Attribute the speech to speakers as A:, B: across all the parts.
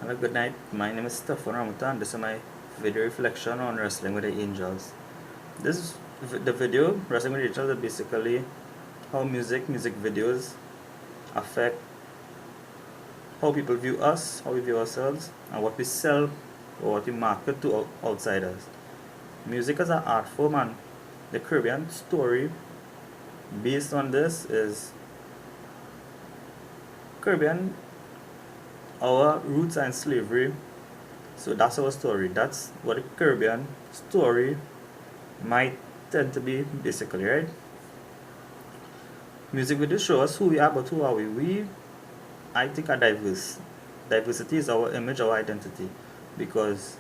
A: Hello, good night. My name is Stephon Ramoutar, and this is my video reflection on Wrestling with the Angels. The video Wrestling with the Angels is basically how music videos affect how people view us, how we view ourselves, and what we sell or what we market to outsiders. Music as an art form, and the Caribbean story based on this is Caribbean. Our roots are in slavery, so that's our story. That's what the Caribbean story might tend to be basically, right? Music videos show us who we are, but who are we? I think, are diverse. Diversity is our image, our identity, because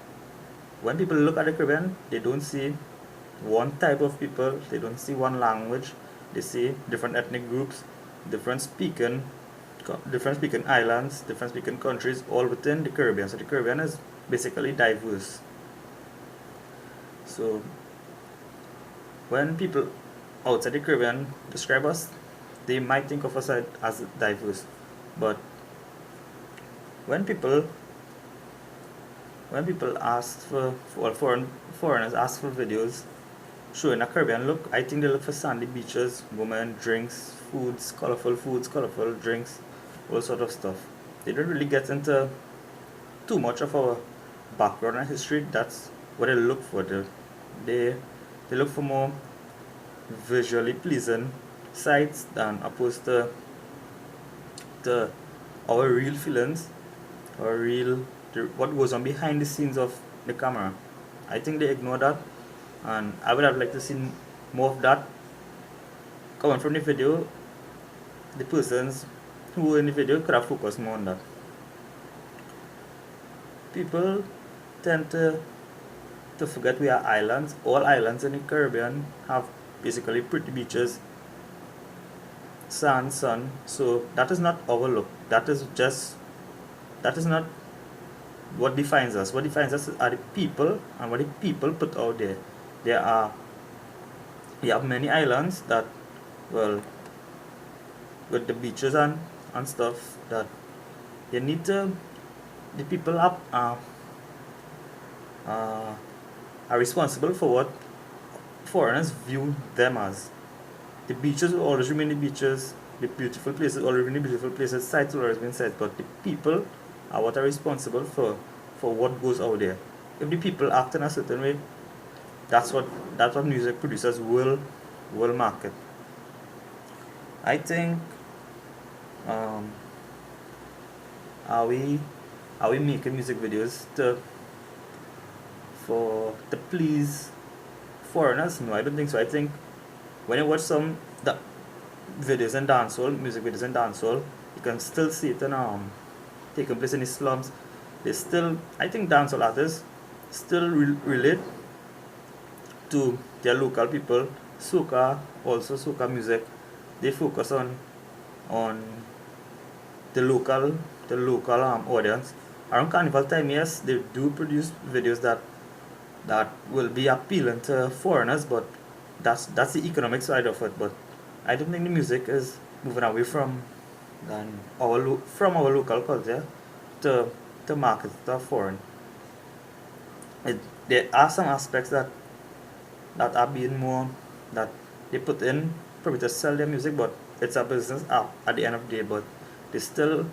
A: when people look at the Caribbean, they don't see one type of people, they don't see one language, they see different ethnic groups, different speaking, different speaking islands, different speaking countries, all within the Caribbean. So the Caribbean is basically diverse. So when people outside the Caribbean describe us, they might think of us as diverse. But when people ask for foreigners ask for videos showing a Caribbean look, I think they look for sandy beaches, women, drinks, foods, colorful drinks, all sort of stuff. They don't really get into too much of our background and history. That's what they look for. They look for more visually pleasing sights than opposed to our real feelings, or what goes on behind the scenes of the camera. I think they ignore that, and I would have liked to see more of that coming from the video. The persons who were in the video could have focused more on that. People tend to forget we are islands. All islands in the Caribbean have basically pretty beaches, sand, sun. So that is not our look. That is not what defines us. What defines us are the people and what the people put out there. We have many islands that, well, with the beaches and stuff, that you need to, the people are responsible for what foreigners view them as. The beaches will always remain the beaches, the beautiful places will always remain beautiful places, sites will always remain sites, but the people are what are responsible for what goes out there. If the people act in a certain way, that's what music producers will market. I think, um, are we making music videos to please foreigners? No, I don't think so. I think when you watch some videos in dancehall, music videos in dancehall, you can still see it in taking place in the slums. I think dancehall artists still relate to their local people. Soca music, they focus on the local audience. Around carnival time, yes, they do produce videos that will be appealing to foreigners, but that's the economic side of it. But I don't think the music is moving away from our local culture to market to foreign. There are some aspects that are being more, that they put in probably to sell their music, but it's a business at the end of the day. But they still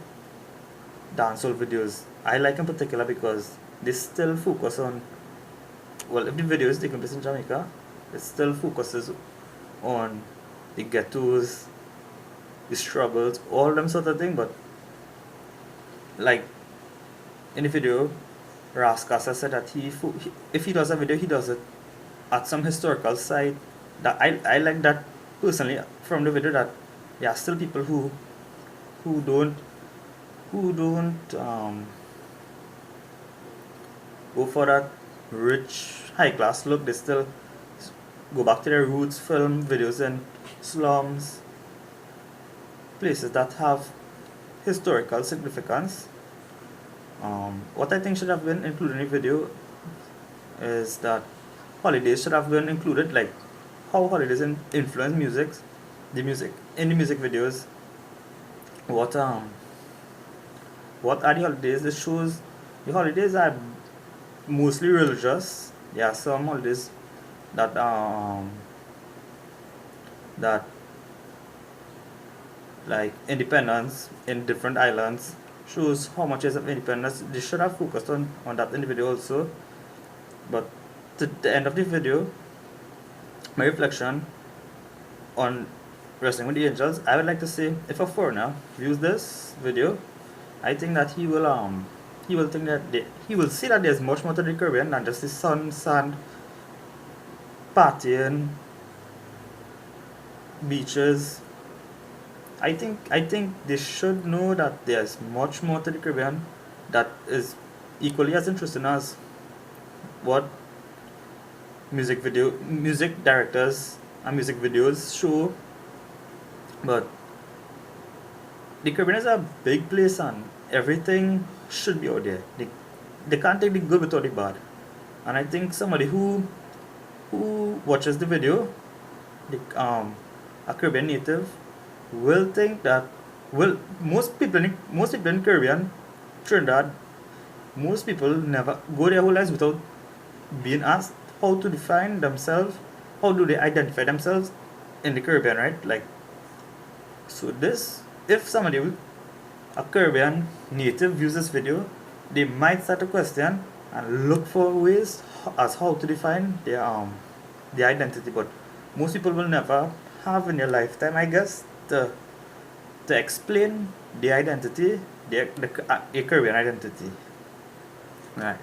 A: dancehall videos I like in particular because they still focus on, well, if the video is taking place in Jamaica, it still focuses on the ghettos, the struggles, all them sort of thing. But like in the video, Rascasa said that if he does a video, he does it at some historical site. That I like that personally from the video, that there are still people who don't go for that rich high class look. They still go back to their roots, film videos in slums, places that have historical significance. What I think should have been included in the video is that holidays should have been included, like how holidays influence the music in the music videos. What are the holidays? It shows The holidays are mostly religious. There are some holidays that that like independence in different islands shows how much is of independence. They should have focused on that in the video also. But to the end of the video, my reflection on wrestling with the angels, I would like to say if a foreigner views this video, I think that he will think that he will see that there's much more to the Caribbean than just the sun, sand, partying, beaches. I think they should know that there's much more to the Caribbean that is equally as interesting as what music directors and music videos show. But the Caribbean is a big place and everything should be out there. They can't take the good without the bad. And I think somebody who watches the video, a Caribbean native, will think that, well, most people in Caribbean, Trinidad, most people never go their whole lives without being asked how to define themselves, how do they identify themselves in the Caribbean, right? Like, so this, if a Caribbean native views this video, they might start to question and look for ways as how to define their identity. But most people will never have in their lifetime, I guess, to explain the identity, a Caribbean identity. Right.